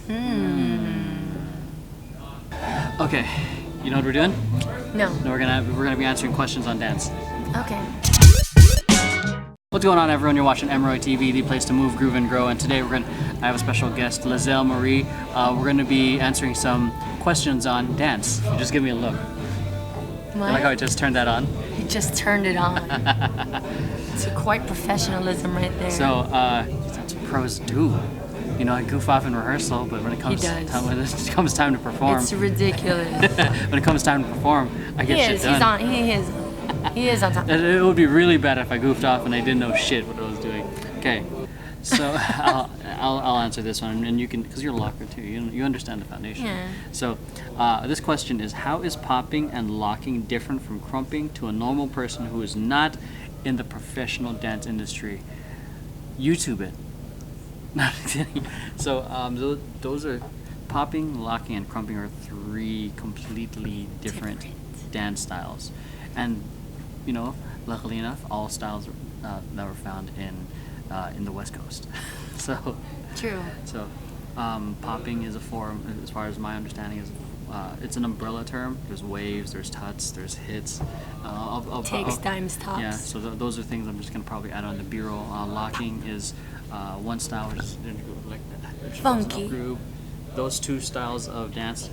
Okay, you know what we're doing? No. No, we're gonna be answering questions on dance. Okay. What's going on, everyone? You're watching Emeroy TV, the place to move, groove, and grow. And today I have a special guest, Lizelle Marie. We're gonna be answering some questions on dance. Just give me a look. What? You like how I just turned that on? You just turned it on. It's quite professionalism right there. So that's what pros do. You know, I goof off in rehearsal, but when it comes time to perform, it's ridiculous. when it comes time to perform, I get shit done. He is on top. It would be really bad if I goofed off and I didn't know shit what I was doing. Okay, so I'll answer this one, and you can, because you're a locker too. You understand the foundation. Yeah. So this question is: how is popping and locking different from krumping to a normal person who is not in the professional dance industry? YouTube it. Not kidding. So those are popping, locking, and krumping are three completely different dance styles, and you know, luckily enough, all styles that were found in the West Coast. So True. So popping is a form, as far as my understanding, is it's an umbrella term. There's waves, there's tuts, there's hits. Takes, dimes, tops. Yeah. So those are things I'm just gonna probably add on the B-roll. Locking is one style, which is like funky. Groove. Those two styles of dance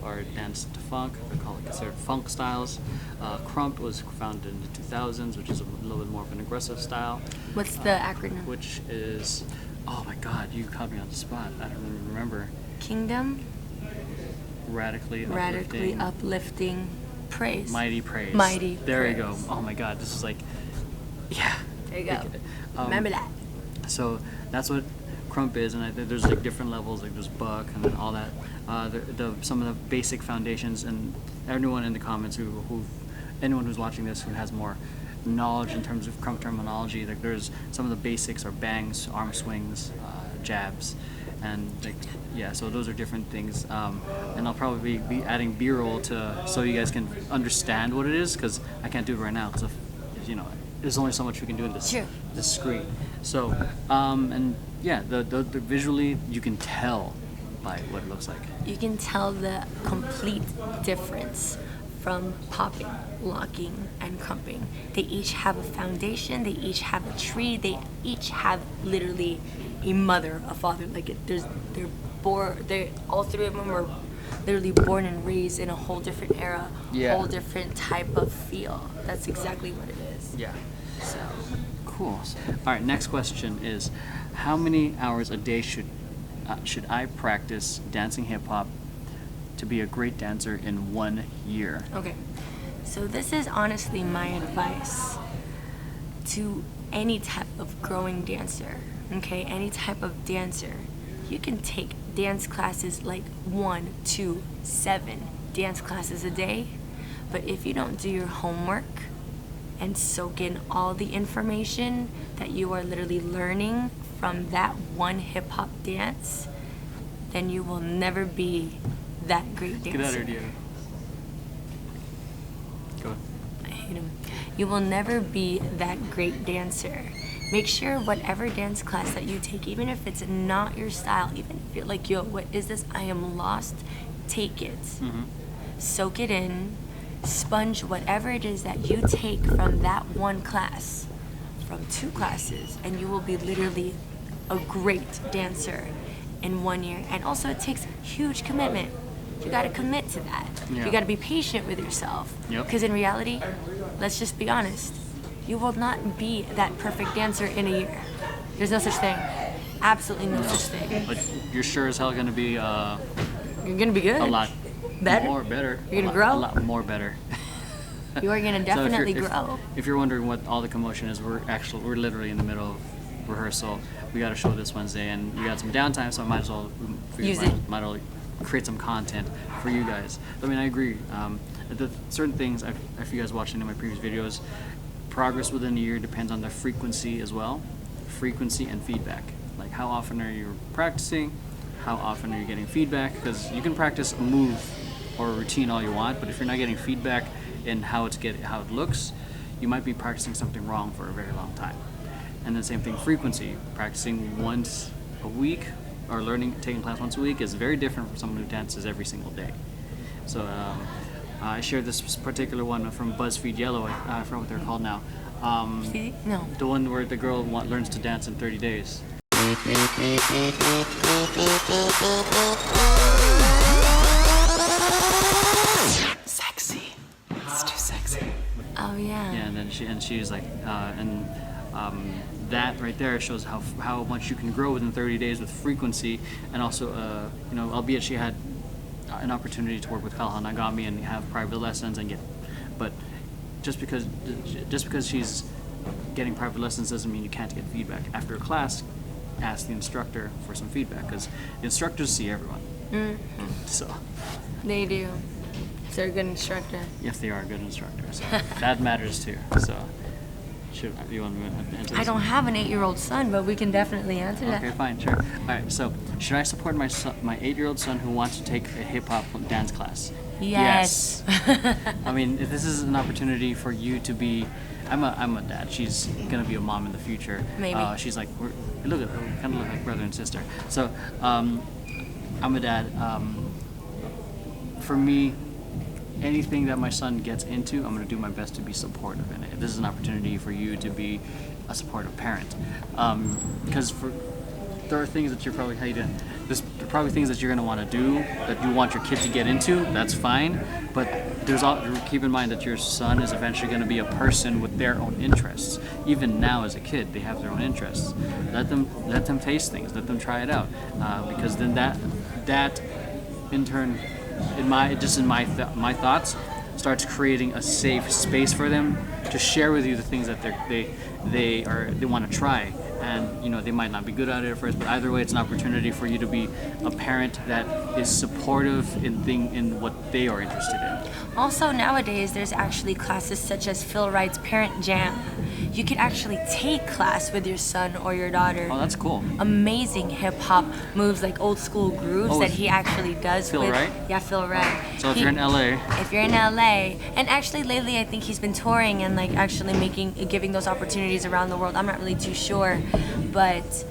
are dance to funk. They're considered funk styles. Krump was founded in the 2000s, which is a little bit more of an aggressive style. What's the acronym? Which is, oh my God, you caught me on the spot. I don't even remember. Kingdom. Radically uplifting, praise. Mighty praise. Mighty. There praise. you go. Oh my God, this is like, yeah. There you go. Remember that. So that's what krump is, and there's like different levels, like there's buck and then all that. Some of the basic foundations, and everyone in the comments anyone who's watching this who has more knowledge in terms of krump terminology, like there's some of the basics are bangs, arm swings, jabs, and like so those are different things. And I'll probably be adding B-roll so you guys can understand what it is, because I can't do it right now because you know there's only so much we can do in this screen. So and yeah, the visually you can tell by what it looks like. You can tell the complete difference from popping, locking, and krumping. They each have a foundation. They each have a tree. They each have literally a mother, a father. Like all three of them were literally born and raised in a whole different era, whole different type of feel. That's exactly what it is. Yeah. So cool. All right. Next question is, how many hours a day should I practice dancing hip hop to be a great dancer in 1 year? Okay. So this is honestly my advice to any type of growing dancer. Okay, any type of dancer. You can take dance classes like 1, 2, 7 dance classes a day, but if you don't do your homework and soak in all the information that you are literally learning from that one hip-hop dance, then you will never be that great dancer. Get out of here, Go. I hate him. You will never be that great dancer. Make sure whatever dance class that you take, even if it's not your style, even if you're like, yo, what is this? I am lost. Take it. Mm-hmm. Soak it in. Sponge whatever it is that you take from that one class, from 2 classes, and you will be literally a great dancer in 1 year. And also, it takes huge commitment. You got to commit to that. Yeah. You got to be patient with yourself. Yep. Because in reality, let's just be honest, you will not be that perfect dancer in a year. There's no such thing. Absolutely no such thing. But you're sure as hell going to be You're going to be good. a lot better. You're going to grow. A lot more better. You are going to definitely grow. If you're wondering what all the commotion is, we're literally in the middle of rehearsal. We got a show this Wednesday, and we got some downtime, so I might as well might as well create some content for you guys. I mean, I agree. The certain things, if you guys watched any of my previous videos, progress within a year depends on the frequency as well. Frequency and feedback. Like, how often are you practicing? How often are you getting feedback? Because you can practice a move or a routine all you want, but if you're not getting feedback in how it looks, you might be practicing something wrong for a very long time. And the same thing, frequency. Practicing once a week or taking class once a week is very different from someone who dances every single day. So I shared this particular one from BuzzFeed Yellow. I forgot what they're called now. No. The one where the girl learns to dance in 30 days. Sexy. It's too sexy. Oh yeah. Yeah, and then she's like, that right there shows how much you can grow within 30 days with frequency, and also, albeit she had an opportunity to work with Kalha Nagami and have private lessons but just because she's getting private lessons doesn't mean you can't get feedback. After a class, ask the instructor for some feedback, because the instructors see everyone. Mm-hmm. So They do. If they're a good instructor. if they are a good instructor, so that matters too. So you want me to answer this? I don't have an 8-year-old son, but we can definitely answer that. Okay, fine, sure. All right, so should I support my 8-year-old son who wants to take a hip hop dance class? Yes. I mean, if this is an opportunity for you to be, I'm a dad. She's gonna be a mom in the future. Maybe. She's like, we kind of look like brother and sister. So, I'm a dad. For me, anything that my son gets into, I'm going to do my best to be supportive in it. This is an opportunity for you to be a supportive parent, because there are things that you're probably there are probably things that you're going to want to do that you want your kid to get into. That's fine, but keep in mind that your son is eventually going to be a person with their own interests. Even now, as a kid, they have their own interests. Let them taste things. Let them try it out, because then that in turn, in my thoughts, starts creating a safe space for them to share with you the things that they want to try. And they might not be good at it at first, but either way, it's an opportunity for you to be a parent that is supportive in what they are interested in. Also, nowadays, there's actually classes such as Phil Wright's Parent Jam. You could actually take class with your son or your daughter. Oh, that's cool. Amazing hip hop moves, like old school grooves that he actually does. Phil Wright? Yeah, Phil Wright. So if you're in LA. If you're in LA, and actually lately I think he's been touring and like actually giving those opportunities around the world. I'm not really too sure, but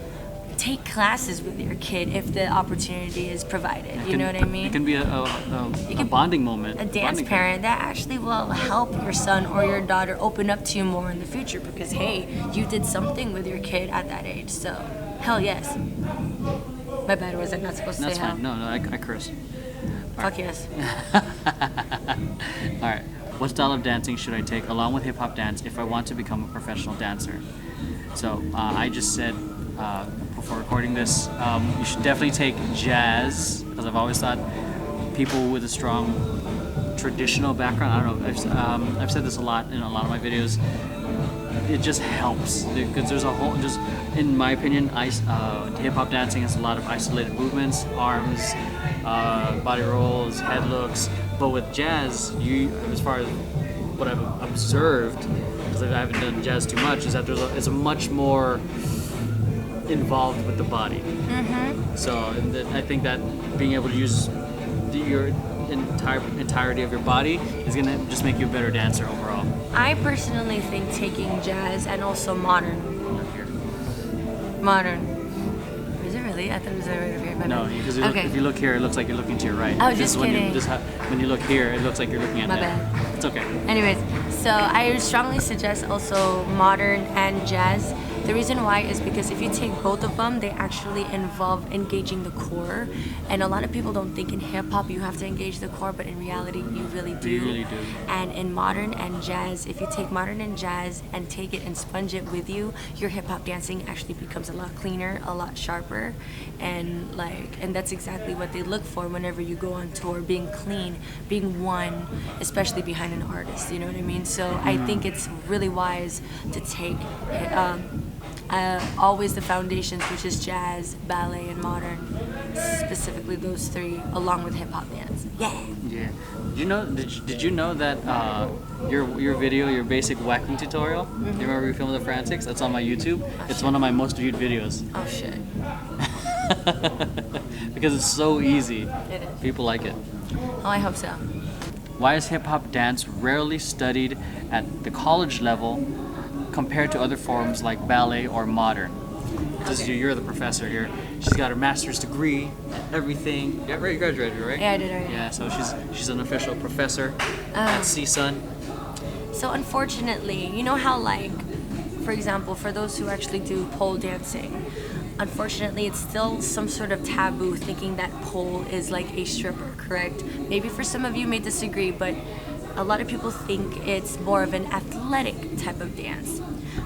take classes with your kid if the opportunity is provided. You know what I mean? It can be a bonding moment. A dance parent that actually will help your son or your daughter open up to you more in the future, because hey, you did something with your kid at that age. So hell yes. My bad, was I not supposed to That's say hell? fine. No, I curse. Fuck yes. All right. What style of dancing should I take along with hip hop dance if I want to become a professional dancer? So I just said before recording this, you should definitely take jazz, because I've always thought people with a strong traditional background, I don't know, I've said this a lot in a lot of my videos, it just helps, because there's just in my opinion, hip hop dancing has a lot of isolated movements, arms, body rolls, head looks, but with jazz, as far as what I've observed, because I haven't done jazz too much, is that it's much more involved with the body. Mm-hmm. So I think that being able to use your entirety of your body is going to just make you a better dancer overall. I personally think taking jazz and also modern. Not here. Modern. Is it really? I thought it was right over here. No, because if you look here, it looks like you're looking to your right. Oh, just kidding. When you look here, it looks like you're looking at My that. bad. It's okay. Anyways, so I strongly suggest also modern and jazz. The reason why is because if you take both of them, they actually involve engaging the core. And a lot of people don't think in hip hop you have to engage the core, but in reality you really do. You really do. And in modern and jazz, if you take modern and jazz and take it and sponge it with you, your hip hop dancing actually becomes a lot cleaner, a lot sharper, and that's exactly what they look for whenever you go on tour, being clean, being one, especially behind an artist, you know what I mean? So I think it's really wise to take always the foundations, which is jazz, ballet, and modern, specifically those three, along with hip hop dance. Yeah. Yeah. Did you know that your video, your basic whacking tutorial? Do you remember we filmed the Frantics? That's on my YouTube. It's one of my most viewed videos. Oh shit. Because it's so easy. It is. People like it. Oh, I hope so. Why is hip hop dance rarely studied at the college level compared to other forms like ballet or modern? because you're the professor here. She's got her master's degree, everything. Yeah, right. You graduated, right? Yeah, I did already. Yeah, so she's an official professor at CSUN. So unfortunately, you know how like, for example, for those who actually do pole dancing, unfortunately it's still some sort of taboo thinking that pole is like a stripper, correct? Maybe for some of you may disagree, but a lot of people think it's more of an athletic type of dance.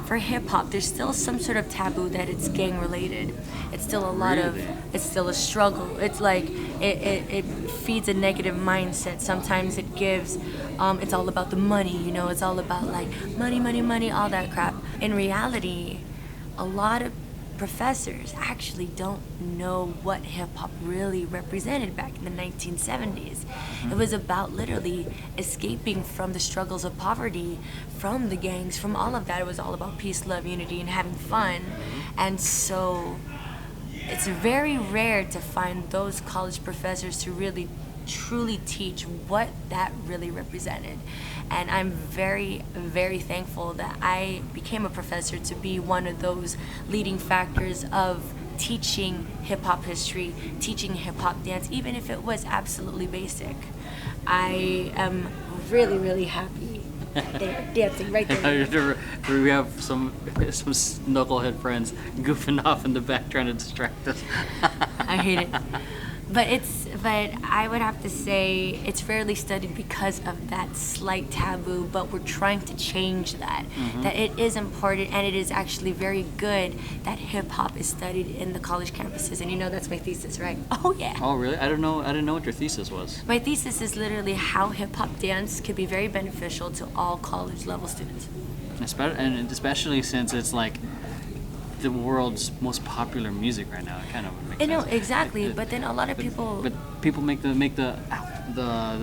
For hip hop, there's still some sort of taboo that it's gang related. It's still a lot of, Really? it's still a struggle. It's like, it feeds a negative mindset. Sometimes it gives, it's all about the money, you know, it's all about like money, money, money, all that crap. In reality, a lot of professors actually don't know what hip-hop really represented back in the 1970s. It was about literally escaping from the struggles of poverty, from the gangs, from all of that. It was all about peace, love, unity, and having fun. And so it's very rare to find those college professors to really truly teach what that really represented. And I'm very, very thankful that I became a professor to be one of those leading factors of teaching hip-hop history, teaching hip-hop dance, even if it was absolutely basic. I am really, really happy that they're dancing right there. We have some knucklehead friends goofing off in the back trying to distract us. I hate it. But I would have to say it's rarely studied because of that slight taboo, but we're trying to change that. That it is important and it is actually very good that hip hop is studied in the college campuses. And you know that's my thesis, right? Oh yeah. Oh really? I didn't know what your thesis was. My thesis is literally how hip hop dance could be very beneficial to all college level students. Especially since it's like the world's most popular music right now. It kind of makes I know sense. exactly, but then a lot of people. But people make the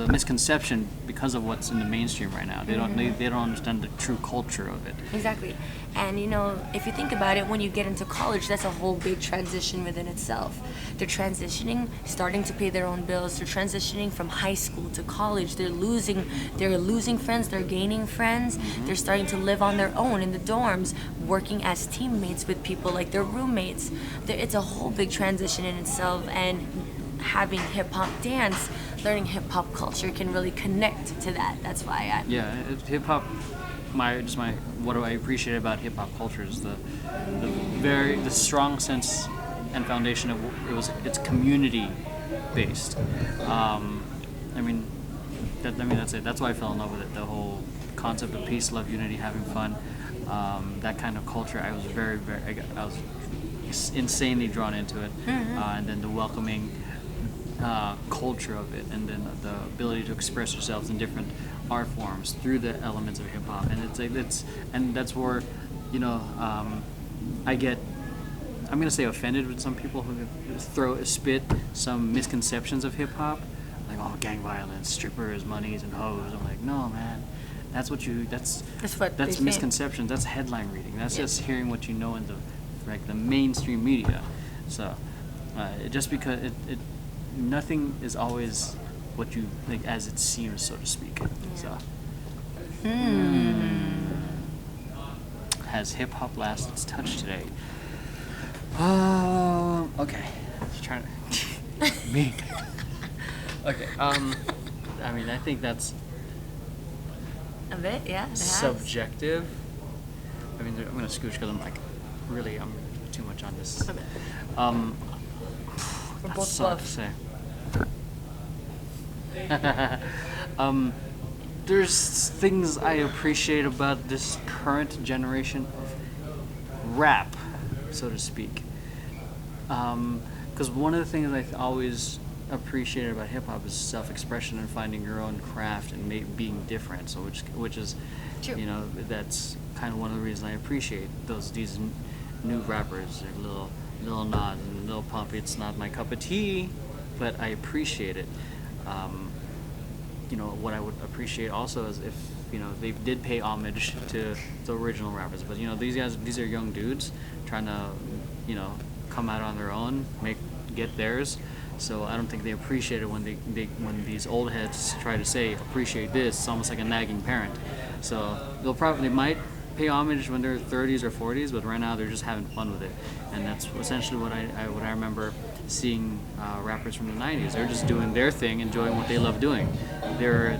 misconception because of what's in the mainstream right now. They don't understand the true culture of it. Exactly. And you know, if you think about it, when you get into college, that's a whole big transition within itself. They're transitioning, starting to pay their own bills. They're transitioning from high school to college. They're losing friends, they're gaining friends. They're starting to live on their own in the dorms, working as teammates with people like their roommates. It's a whole big transition in itself, and having hip hop dance, learning hip hop culture can really connect to that. That's why Hip hop. What do I appreciate about hip hop culture is the strong sense and foundation of it's community based. That's it. That's why I fell in love with it. The whole concept of peace, love, unity, having fun. That kind of culture, I was I was insanely drawn into it. And then the welcoming culture of it, and then the ability to express yourselves in different art forms through the elements of hip hop, and that's where, you know, I'm gonna say offended with some people who spit some misconceptions of hip hop, like, oh, gang violence, strippers, monies, and hoes. I'm like, no, man, that's misconceptions. That's headline reading. That's just hearing what you know in the mainstream media. So just because nothing is always what you think as it seems, so to speak. So has hip hop lost its touch today? Okay. Let's try to me. Okay. I think that's a bit, yeah. Subjective. I'm gonna scooch because I'm too much on this. A bit. We're That both sucks fluff. to say. There's things I appreciate about this current generation of rap, so to speak. Because one of the things I always appreciated about hip hop is self-expression and finding your own craft and being different. So which is, True. you know, that's kind of one of the reasons I appreciate these new rappers, like Lil Nas and Lil Pump. It's not my cup of tea, but I appreciate it. You know, what I would appreciate also is if, you know, they did pay homage to the original rappers. But, you know, these are young dudes trying to, you know, come out on their own, get theirs. So I don't think they appreciate it when these old heads try to say appreciate this. It's almost like a nagging parent. So they might pay homage when they're 30s or 40s, but right now they're just having fun with it, and that's essentially what I remember seeing rappers from the 90s. They're just doing their thing, enjoying what they love doing. They were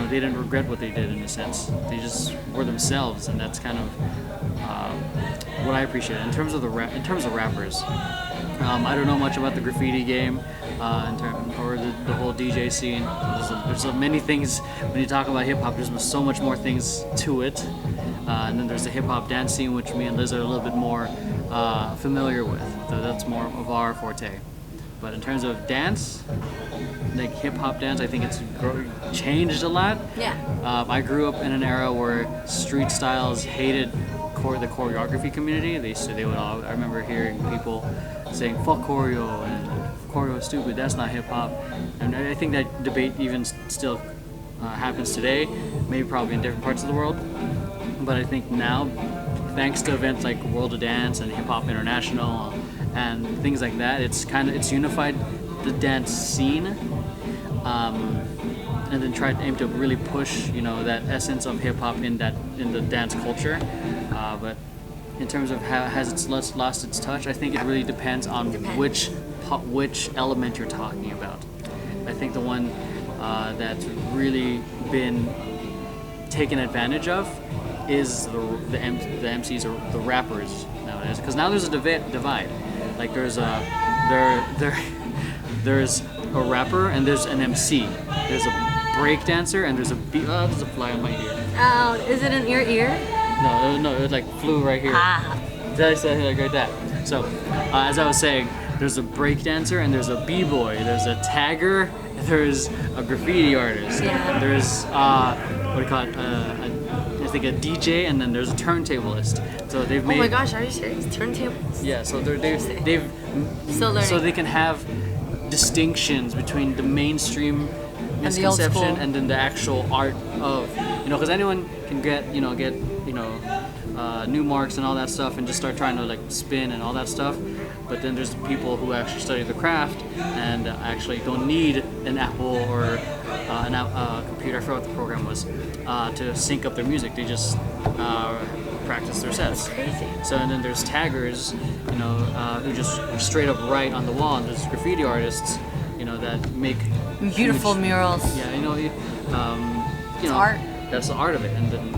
they didn't regret what they did in a sense. They just were themselves, and that's kind of what I appreciate. In terms of rappers, I don't know much about the graffiti game, or the whole DJ scene. There's so many things when you talk about hip hop. There's so much more things to it, and then there's the hip hop dance scene, which me and Liz are a little bit more familiar with. So that's more of our forte. But in terms of dance, like hip hop dance, I think it's changed a lot. Yeah. I grew up in an era where street styles hated the choreography community. They would all. I remember hearing people saying "fuck choreo" and "choreo is stupid. That's not hip hop." And I think that debate even still happens today. Maybe probably in different parts of the world. But I think now, thanks to events like World of Dance and Hip Hop International and things like that, it's unified the dance scene, and then try to aim to really push that essence of hip hop in the dance culture. But in terms of how has it lost its touch, I think it really depends on which element you're talking about. I think the one that's really been taken advantage of is the MCs or the rappers nowadays, because now there's a divide. Like there's a rapper and there's an MC. There's a break dancer and there's there's a fly on my ear. Oh, is it in your ear? No, it like flew right here. Did I say like right that? So, as I was saying, there's a break dancer and there's a b-boy. There's a tagger. There's a graffiti artist. Yeah. There's what do you call it? I think a DJ, and then there's a turntablist. So they've made. Oh my gosh, are you serious? Turntables? Yeah. So they've Still learning. so they can have distinctions between the mainstream And the old misconception school. and then the actual art of because anyone can get new marks and all that stuff and just start trying to like spin and all that stuff, but then there's people who actually study the craft and actually don't need an Apple or a computer, I forgot what the program was, to sync up their music. They just practice their sets. That's crazy. So and then there's taggers, who just straight up write on the wall, and there's graffiti artists, that make Beautiful huge- murals. Yeah, It's art. That's the art of it. And then,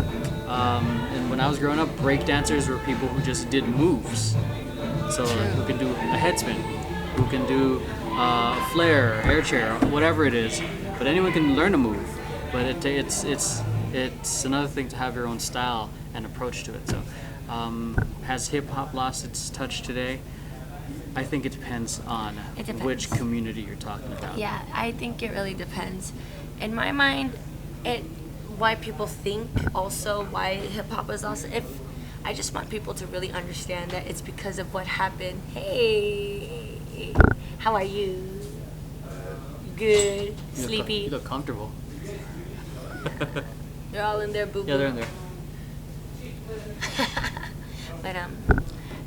and when I was growing up, break dancers were people who just did moves. So who can do a head spin, who can do a flare, air chair, whatever it is. But anyone can learn a move. But it's another thing to have your own style and approach to it. So has hip hop lost its touch today? I think it depends on which community you're talking about. Yeah, I think it really depends. In my mind, why people think also why hip hop is lost. If I just want people to really understand that it's because of what happened. Hey, how are you? Good, sleepy. You look comfortable. They're all in there, boo boo. Yeah, they're in there. But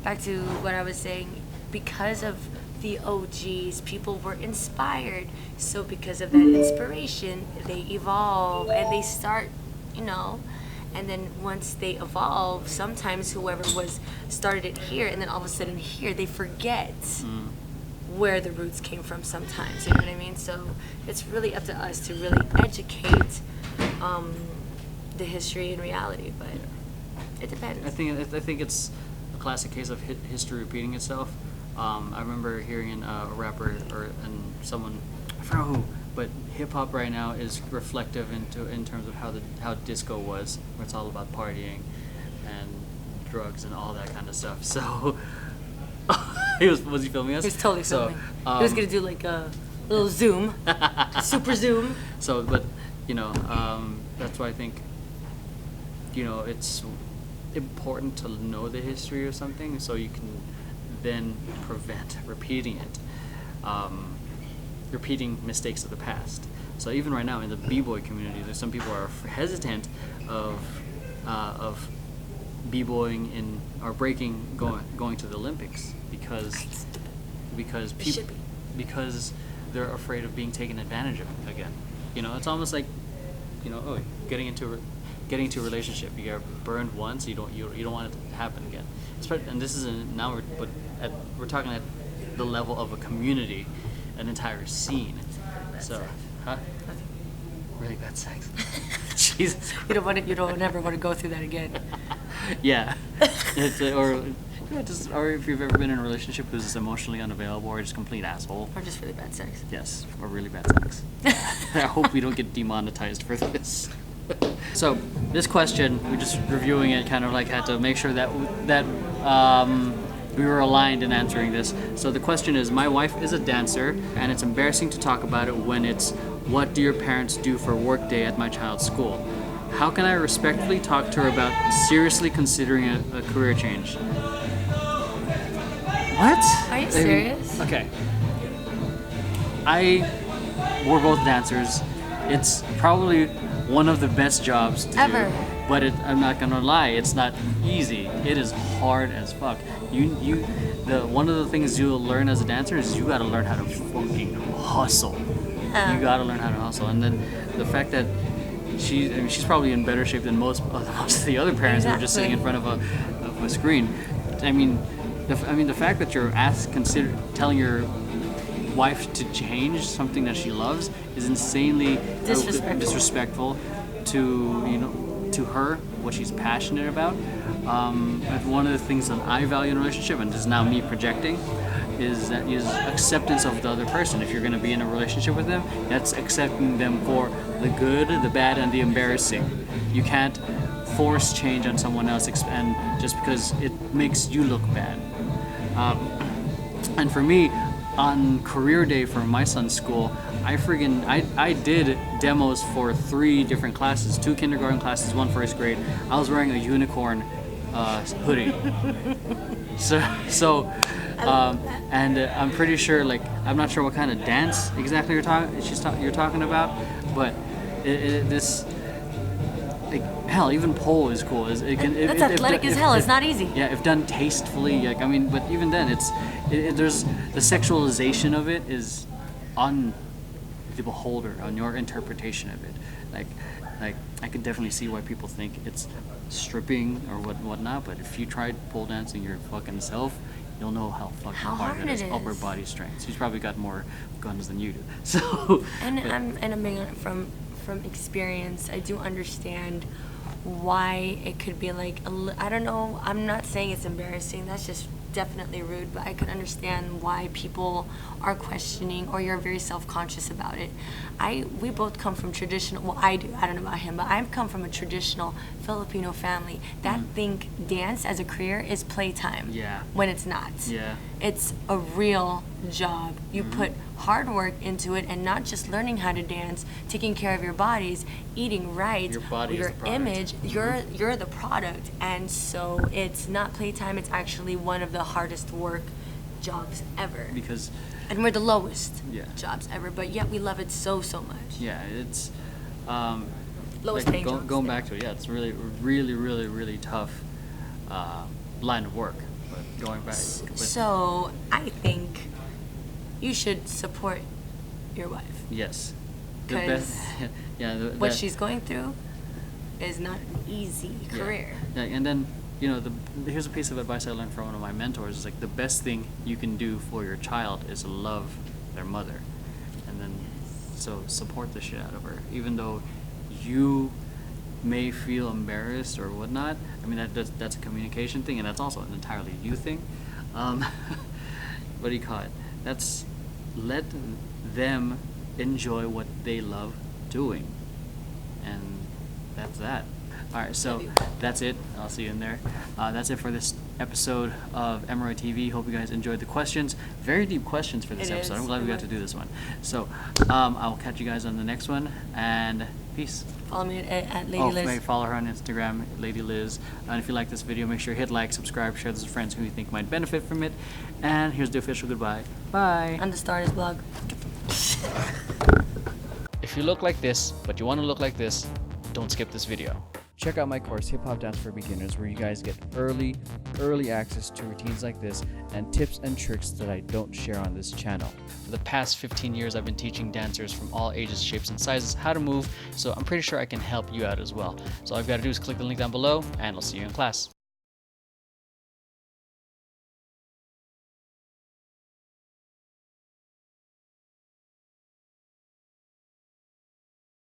back to what I was saying. Because of the OGs, people were inspired. So because of that inspiration, they evolve and they start, and then once they evolve, sometimes whoever started it here, and then all of a sudden here, they forget where the roots came from sometimes, you know what I mean? So it's really up to us to really educate the history and reality, but it depends. I think it's a classic case of history repeating itself. I remember hearing a rapper and someone, I forgot who, but hip hop right now is reflective in terms of how disco was, where it's all about partying and drugs and all that kind of stuff. So was he filming us? He was totally filming. He was gonna do like a little zoom, super zoom. So, but that's why I think it's important to know the history of something so you can then prevent repeating it, repeating mistakes of the past. So even right now in the b-boy community, there's some people are hesitant of b-boying or breaking going to the Olympics because they're afraid of being taken advantage of again. It's almost like getting into getting to a relationship, you get burned once, you don't want it to happen again. And this is now we're talking at the level of a community, an entire scene. So, huh? Really bad sex. Jesus. You don't ever want to go through that again. Yeah. Or if you've ever been in a relationship who's just emotionally unavailable or just complete asshole. Or just really bad sex. Yes, or really bad sex. I hope we don't get demonetized for this. So this question, we're just reviewing it, kind of like had to make sure that we were aligned in answering this. So the question is, my wife is a dancer, and it's embarrassing to talk about it when it's, what do your parents do for work day at my child's school? How can I respectfully talk to her about seriously considering a career change? What? Are you serious? Okay. We're both dancers. It's probably one of the best jobs to Ever. do. But I'm not gonna lie, it's not easy. It is hard as fuck. One of the things you'll learn as a dancer is you gotta learn how to fucking hustle. You gotta learn how to hustle. And then the fact that she's probably in better shape than most of the other parents who are just sitting in front of a screen. The fact that you're telling your wife to change something that she loves is insanely disrespectful to her, what she's passionate about. One of the things that I value in a relationship, and this is now me projecting, is acceptance of the other person. If you're going to be in a relationship with them, that's accepting them for the good, the bad, and the embarrassing. You can't force change on someone else and just because it makes you look bad. And for me, on career day for my son's school, I did demos for 3 different classes, 2 kindergarten classes, 1 first grade. I was wearing a unicorn hoodie. And I'm pretty sure, like, I'm not sure what kind of dance exactly you're talking about, but this. Hell, even pole is cool. That's athletic as hell. It's not easy. Yeah, if done tastefully, but even then, there's the sexualization of it is on the beholder, on your interpretation of it. Like I could definitely see why people think it's stripping or whatnot. But if you tried pole dancing your fucking self, you'll know how fucking hard it is. Upper body strength. She's probably got more guns than you do. So. I'm being from experience, I do understand why it could be like, I don't know, I'm not saying it's embarrassing, that's just definitely rude, but I can understand why people are questioning or you're very self-conscious about it. We both come from traditional, well, I do, I don't know about him, but I've come from a traditional Filipino family that think dance as a career is playtime. Yeah. When it's not. Yeah. It's a real job. You put hard work into it, and not just learning how to dance, taking care of your bodies, eating right, your body your is the product. image, you're the product. And so it's not playtime, it's actually one of the hardest work jobs ever. And we're the lowest jobs ever, but yet we love it so much. Yeah, it's lowest paying jobs. Going back to it, it's really tough line of work. But going back. So I think you should support your wife. Yes. Because what she's going through is not an easy career. Yeah, and then, here's a piece of advice I learned from one of my mentors. It's like the best thing you can do for your child is love their mother. And then, so support the shit out of her. Even though you may feel embarrassed or whatnot. I mean, that's a communication thing, and that's also an entirely you thing. What do you call it? Let them enjoy what they love doing. And that's that. Alright, so that's it. I'll see you in there. That's it for this episode of Emeroy TV. Hope you guys enjoyed the questions. Very deep questions for this episode. I'm glad we got to do this one. So, I'll catch you guys on the next one, and peace. Follow me at Lady Liz. Follow her on Instagram, Lady Liz. And if you like this video, make sure you hit like, subscribe, share this with friends who you think might benefit from it. And here's the official goodbye. Bye. On the Stardust blog. If you look like this, but you want to look like this, don't skip this video. check out my course, Hip Hop Dance for Beginners, where you guys get early access to routines like this and tips and tricks that I don't share on this channel. For the past 15 years, I've been teaching dancers from all ages, shapes, and sizes how to move, so I'm pretty sure I can help you out as well. So all you've got to do is click the link down below, and I'll see you in class.